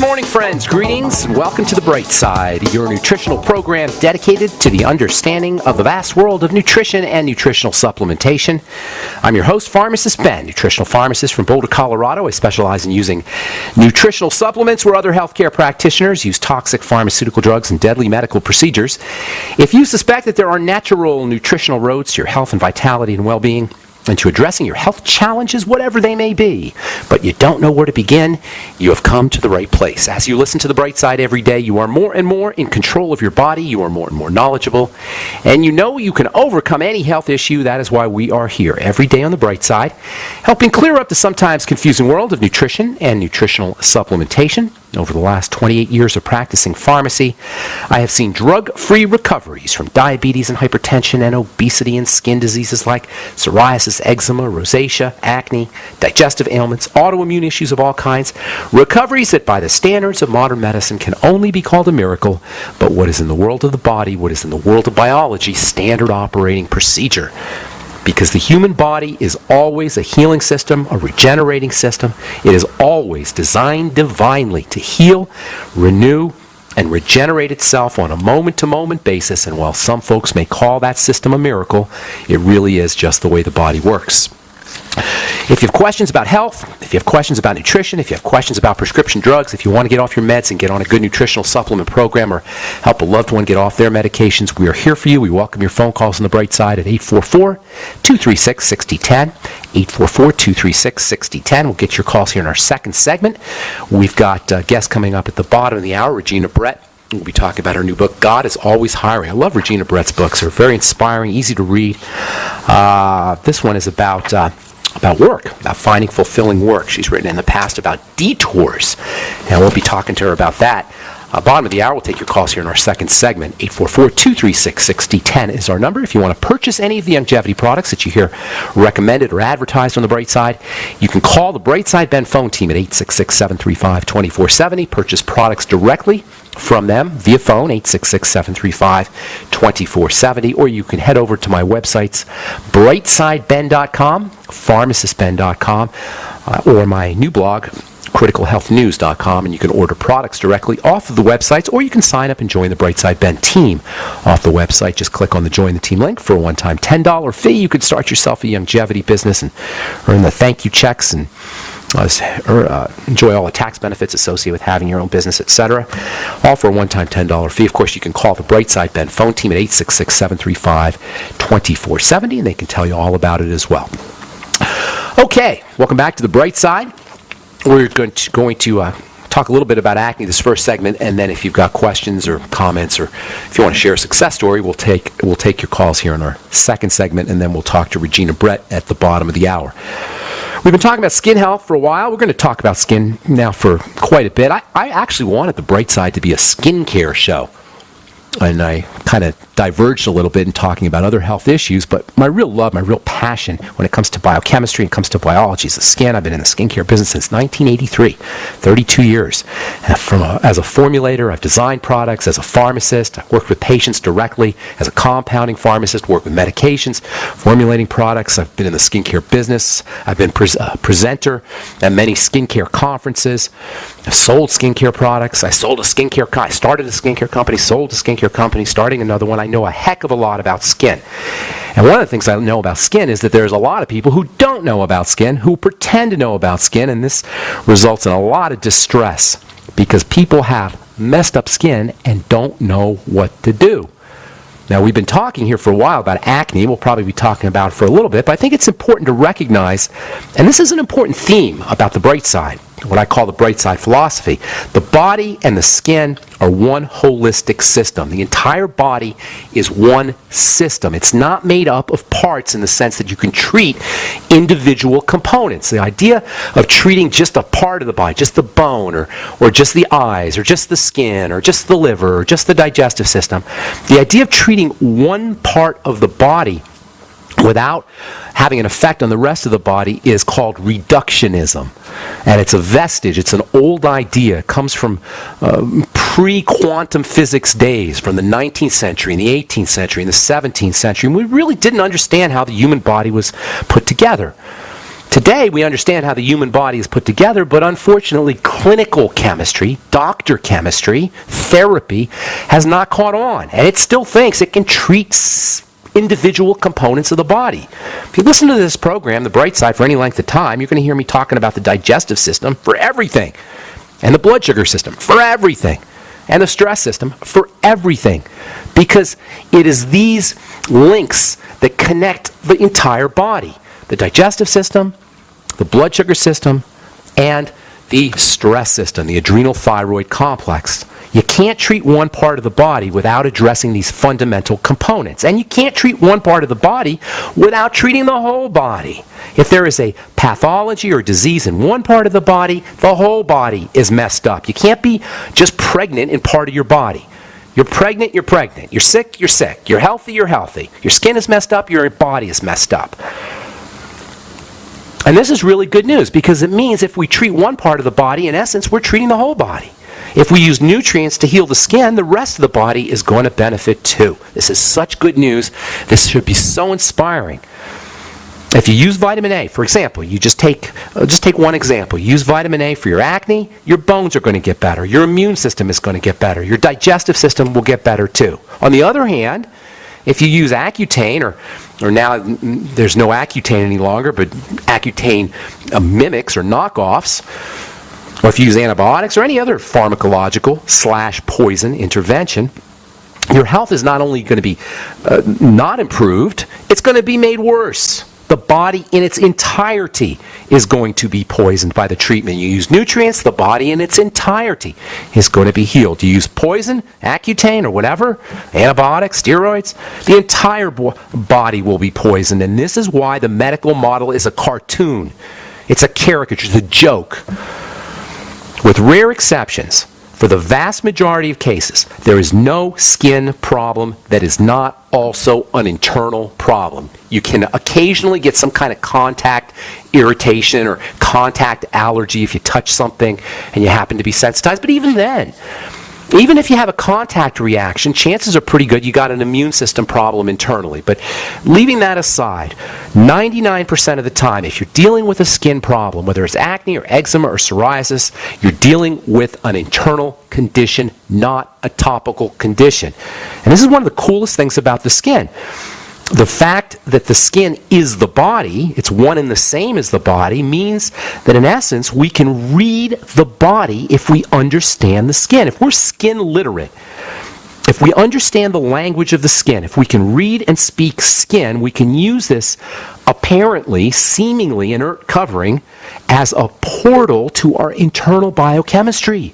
Good morning, friends. Greetings and welcome to The Bright Side, your nutritional program dedicated to the understanding of the vast world of nutrition and nutritional supplementation. I'm your host, Pharmacist Ben, nutritional pharmacist from Boulder, Colorado. I specialize in using nutritional supplements where other healthcare practitioners use toxic pharmaceutical drugs and deadly medical procedures. If you suspect that there are natural nutritional roads to your health and vitality and well-being, and to addressing your health challenges, whatever they may be, but you don't know where to begin, you have come to the right place. As you listen to The Bright Side every day, you are more and more in control of your body, you are more and more knowledgeable, and you know you can overcome any health issue. That is why we are here every day on The Bright Side, helping clear up the sometimes confusing world of nutrition and nutritional supplementation. Over the last 28 years of practicing pharmacy, I have seen drug-free recoveries from diabetes and hypertension and obesity and skin diseases like psoriasis, eczema, rosacea, acne, digestive ailments, autoimmune issues of all kinds. Recoveries that by the standards of modern medicine can only be called a miracle, but what is in the world of the body, what is in the world of biology, standard operating procedure. Because the human body is always a healing system, a regenerating system. It is always designed divinely to heal, renew, and regenerate itself on a moment-to-moment basis. And while some folks may call that system a miracle, it really is just the way the body works. If you have questions about health, if you have questions about nutrition, if you have questions about prescription drugs, if you want to get off your meds and get on a good nutritional supplement program or help a loved one get off their medications, we are here for you. We welcome your phone calls on The Bright Side at 844-236-6010, 844-236-6010. We'll get your calls here in our second segment. We've got guests coming up at the bottom of the hour, Regina Brett. We'll be talking about her new book, God is Always Hiring. I love Regina Brett's books. They're very inspiring, easy to read. This one is about work, about finding fulfilling work. She's written in the past about detours, and we'll be talking to her about that. Bottom of the hour, we'll take your calls here in our second segment. 844-236-6010 is our number. If you want to purchase any of the longevity products that you hear recommended or advertised on The Bright Side, you can call the Bright Side Ben phone team at 866-735-2470. Purchase products directly from them via phone, 866-735-2470, or you can head over to my websites, brightsideben.com, pharmacistben.com, or my new blog, criticalhealthnews.com, and you can order products directly off of the websites, or you can sign up and join the Bright Side Ben team off the website. Just click on the Join the Team link for a one-time $10 fee. You could start yourself a longevity business and earn the thank you checks and enjoy all the tax benefits associated with having your own business, etc. All for a one-time $10 fee. Of course, you can call the Bright Side Ben phone team at 866-735-2470, and they can tell you all about it as well. Okay, welcome back to the Bright Side. We're going to talk a little bit about acne this first segment, and then if you've got questions or comments, or if you want to share a success story, we'll take your calls here in our second segment, and then we'll talk to Regina Brett at the bottom of the hour. We've been talking about skin health for a while. We're going to talk about skin now for quite a bit. I actually wanted the Bright Side to be a skincare show, and I kind of diverged a little bit in talking about other health issues, but my real love, my real passion when it comes to biochemistry and comes to biology is the skin. I've been in the skincare business since 1983, 32 years. As a formulator, I've designed products. As a pharmacist, I've worked with patients directly. As a compounding pharmacist, worked with medications, formulating products. I've been in the skincare business. I've been a presenter at many skincare conferences. I've sold skincare products. I started a skincare company, sold a skincare company, starting another one. I know a heck of a lot about skin. And one of the things I know about skin is that there's a lot of people who don't know about skin, who pretend to know about skin, and this results in a lot of distress because people have messed up skin and don't know what to do. Now, we've been talking here for a while about acne. We'll probably be talking about it for a little bit, but I think it's important to recognize, and this is an important theme about the Bright Side, what I call the Bright Side philosophy. The body and the skin are one holistic system. The entire body is one system. It's not made up of parts in the sense that you can treat individual components. The idea of treating just a part of the body, just the bone, or just the eyes, or just the skin, or just the liver, or just the digestive system, the idea of treating one part of the body without having an effect on the rest of the body is called reductionism. And it's a vestige, it's an old idea. It comes from pre-quantum physics days, from the 19th century, and the 18th century, and the 17th century. And we really didn't understand how the human body was put together. Today, we understand how the human body is put together, but unfortunately, clinical chemistry, doctor chemistry, therapy, has not caught on. And it still thinks it can treat individual components of the body. If you listen to this program, The Bright Side, for any length of time, you're going to hear me talking about the digestive system for everything, and the blood sugar system for everything, and the stress system for everything, because it is these links that connect the entire body. The digestive system, the blood sugar system, and the stress system, the adrenal thyroid complex. You can't treat one part of the body without addressing these fundamental components. And you can't treat one part of the body without treating the whole body. If there is a pathology or disease in one part of the body, the whole body is messed up. You can't be just pregnant in part of your body. You're pregnant, you're pregnant. You're sick, you're sick. You're healthy, you're healthy. Your skin is messed up, your body is messed up. And this is really good news, because it means if we treat one part of the body, in essence, we're treating the whole body. If we use nutrients to heal the skin, the rest of the body is going to benefit too. This is such good news. This should be so inspiring. If you use vitamin A, for example, you just take one example. You use vitamin A for your acne, your bones are going to get better. Your immune system is going to get better. Your digestive system will get better too. On the other hand, if you use Accutane, or now there's no Accutane any longer, but Accutane mimics or knockoffs, or if you use antibiotics or any other pharmacological / poison intervention, your health is not only going to be not improved, it's going to be made worse. The body in its entirety is going to be poisoned by the treatment. You use nutrients, the body in its entirety is going to be healed. You use poison, Accutane, or whatever, antibiotics, steroids, the entire body will be poisoned. And this is why the medical model is a cartoon. It's a caricature, it's a joke. With rare exceptions, for the vast majority of cases, there is no skin problem that is not also an internal problem. You can occasionally get some kind of contact irritation or contact allergy if you touch something and you happen to be sensitized. But even then, even if you have a contact reaction, chances are pretty good you got an immune system problem internally. But leaving that aside, 99% of the time, if you're dealing with a skin problem, whether it's acne or eczema or psoriasis, you're dealing with an internal condition, not a topical condition. And this is one of the coolest things about the skin. The fact that the skin is the body, it's one and the same as the body, means that in essence we can read the body if we understand the skin. If we're skin literate, if we understand the language of the skin, if we can read and speak skin, we can use this apparently, seemingly inert covering as a portal to our internal biochemistry.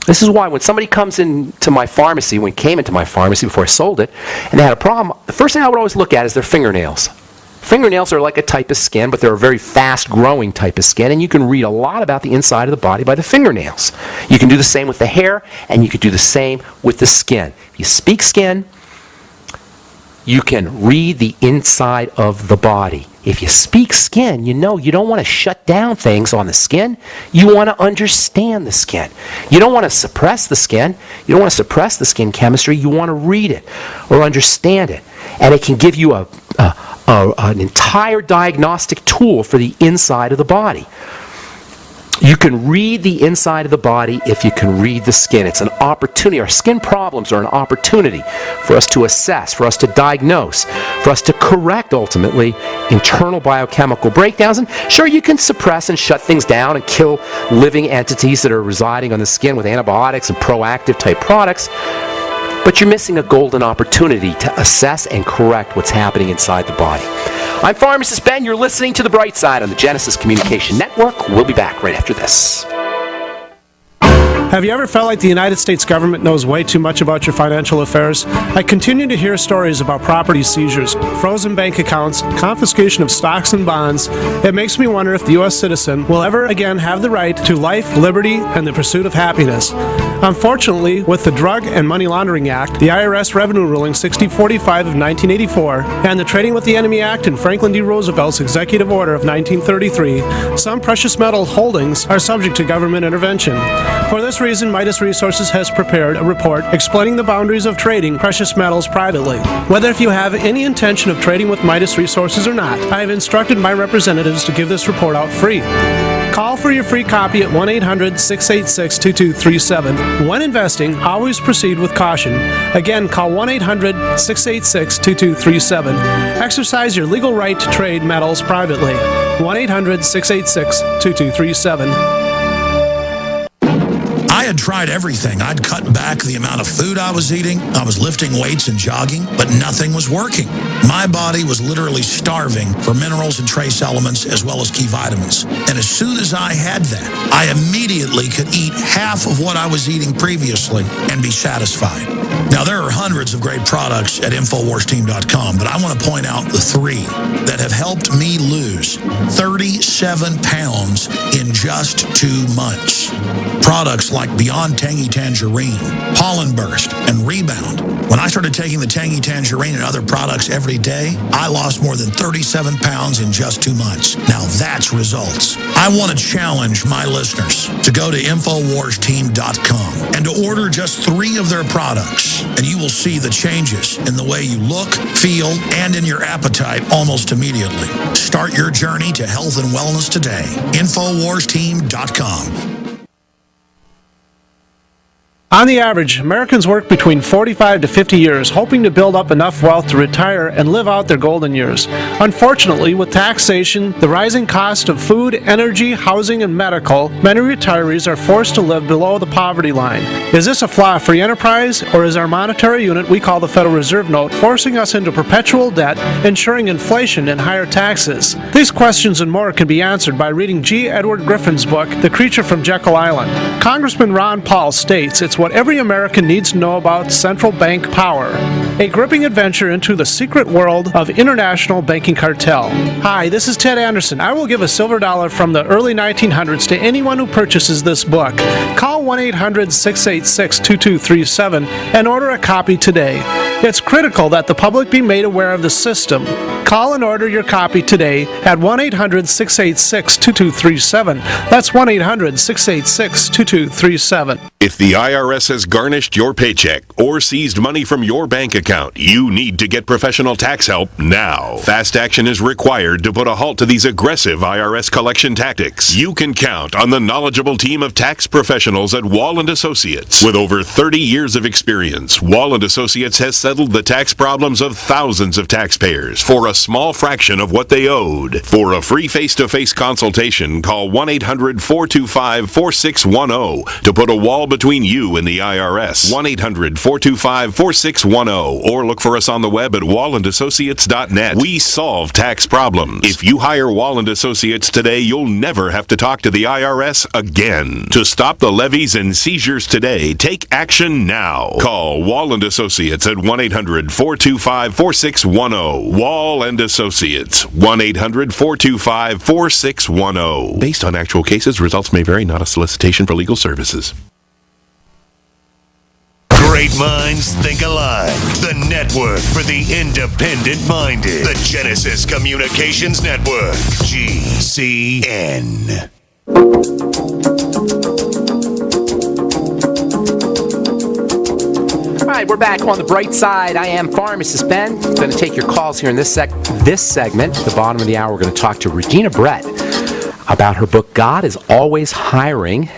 This is why when somebody comes into my pharmacy, came into my pharmacy before I sold it, and they had a problem, the first thing I would always look at is their fingernails. Fingernails are like a type of skin, but they're a very fast-growing type of skin, and you can read a lot about the inside of the body by the fingernails. You can do the same with the hair, and you can do the same with the skin. If you speak skin, you can read the inside of the body. If you speak skin, you know you don't want to shut down things on the skin. You want to understand the skin. You don't want to suppress the skin. You don't want to suppress the skin chemistry. You want to read it or understand it. And it can give you an entire diagnostic tool for the inside of the body. You can read the inside of the body if you can read the skin. It's an opportunity. Our skin problems are an opportunity for us to assess, for us to diagnose, for us to correct, ultimately, internal biochemical breakdowns. And sure, you can suppress and shut things down and kill living entities that are residing on the skin with antibiotics and proactive type products, but you're missing a golden opportunity to assess and correct what's happening inside the body. I'm Pharmacist Ben. You're listening to The Bright Side on the Genesis Communication Network. We'll be back right after this. Have you ever felt like the United States government knows way too much about your financial affairs? I continue to hear stories about property seizures, frozen bank accounts, confiscation of stocks and bonds. It makes me wonder if the U.S. citizen will ever again have the right to life, liberty, and the pursuit of happiness. Unfortunately, with the Drug and Money Laundering Act, the IRS Revenue Ruling 6045 of 1984, and the Trading with the Enemy Act and Franklin D. Roosevelt's Executive Order of 1933, some precious metal holdings are subject to government intervention. For this reason, Midas Resources has prepared a report explaining the boundaries of trading precious metals privately. Whether if you have any intention of trading with Midas Resources or not, I have instructed my representatives to give this report out free. Call for your free copy at 1-800-686-2237. When investing, always proceed with caution. Again, call 1-800-686-2237. Exercise your legal right to trade metals privately. 1-800-686-2237. I had tried everything. I'd cut back the amount of food I was eating. I was lifting weights and jogging, but nothing was working. My body was literally starving for minerals and trace elements as well as key vitamins. And as soon as I had that, I immediately could eat half of what I was eating previously and be satisfied. Now, there are hundreds of great products at InfoWarsTeam.com, but I want to point out the three that have helped me lose 37 pounds in just 2 months. Products like Beyond Tangy Tangerine, Pollen Burst, and Rebound. When I started taking the Tangy Tangerine and other products every day, I lost more than 37 pounds in just 2 months. Now that's results. I want to challenge my listeners to go to InfoWarsTeam.com and to order just 3 of their products, and you will see the changes in the way you look, feel, and in your appetite almost immediately. Start your journey to health and wellness today. InfoWarsTeam.com. On the average, Americans work between 45 to 50 years hoping to build up enough wealth to retire and live out their golden years. Unfortunately, with taxation, the rising cost of food, energy, housing, and medical, many retirees are forced to live below the poverty line. Is this a flaw free enterprise, or is our monetary unit we call the Federal Reserve Note forcing us into perpetual debt, ensuring inflation and higher taxes? These questions and more can be answered by reading G. Edward Griffin's book, The Creature from Jekyll Island. Congressman Ron Paul states it's what every American needs to know about central bank power. A gripping adventure into the secret world of international banking cartel. Hi, this is Ted Anderson. I will give a silver dollar from the early 1900s to anyone who purchases this book. Call 1-800-686-2237 and order a copy today. It's critical that the public be made aware of the system. Call and order your copy today at 1-800-686-2237. That's 1-800-686-2237. If the IRS has garnished your paycheck or seized money from your bank account, you need to get professional tax help now. Fast action is required to put a halt to these aggressive IRS collection tactics. You can count on the knowledgeable team of tax professionals at Wall & Associates. With over 30 years of experience, Wall & Associates has settled the tax problems of thousands of taxpayers for a small fraction of what they owed. For a free face-to-face consultation, call 1-800-425-4610 to put a wall between you and the IRS. 1-800-425-4610 or look for us on the web at wallandassociates.net. We solve tax problems. If you hire Wall & Associates today, you'll never have to talk to the IRS again. To stop the levies and seizures today, take action now. Call Wall & Associates at 1-800-425-4610. Wall & Associates. 1-800-425-4610. Based on actual cases, results may vary, not a solicitation for legal services. Great minds think alike. The network for the independent-minded. The Genesis Communications Network. GCN. All right, we're back on the bright side. I am Pharmacist Ben. I'm going to take your calls here in this segment. At the bottom of the hour, we're going to talk to Regina Brett about her book, God is Always Hiring.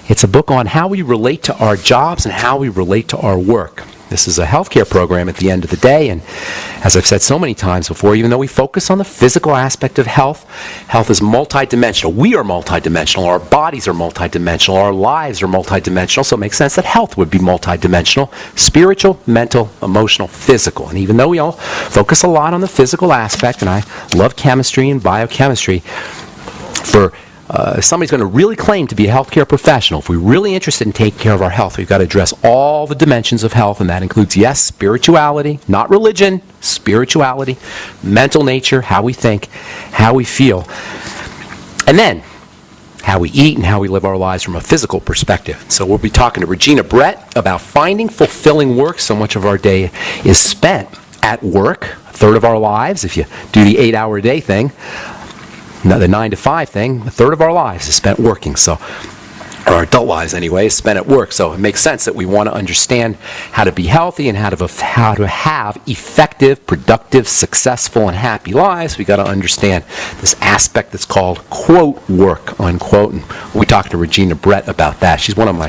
It's a book on how we relate to our jobs and how we relate to our work. This is a healthcare program at the end of the day, and as I've said so many times before, even though we focus on the physical aspect of health, health is multidimensional. We are multidimensional. Our bodies are multidimensional. Our lives are multidimensional, so it makes sense that health would be multidimensional. Spiritual, mental, emotional, physical. And even though we all focus a lot on the physical aspect, and I love chemistry and biochemistry, for somebody's going to really claim to be a healthcare professional, if we're really interested in taking care of our health, we've got to address all the dimensions of health, and that includes, yes, spirituality, not religion, spirituality, mental nature, how we think, how we feel. And then, how we eat, and how we live our lives from a physical perspective. So we'll be talking to Regina Brett about finding fulfilling work. So much of our day is spent at work, a third of our lives, if you do the 8-hour-a-day thing, the 9 to 5 thing, a third of our lives is spent working. So our adult lives anyway, is spent at work. So it makes sense that we want to understand how to be healthy and how to have effective, productive, successful, and happy lives. We got to understand this aspect that's called, quote, work, unquote. And we talked to Regina Brett about that. She's one of my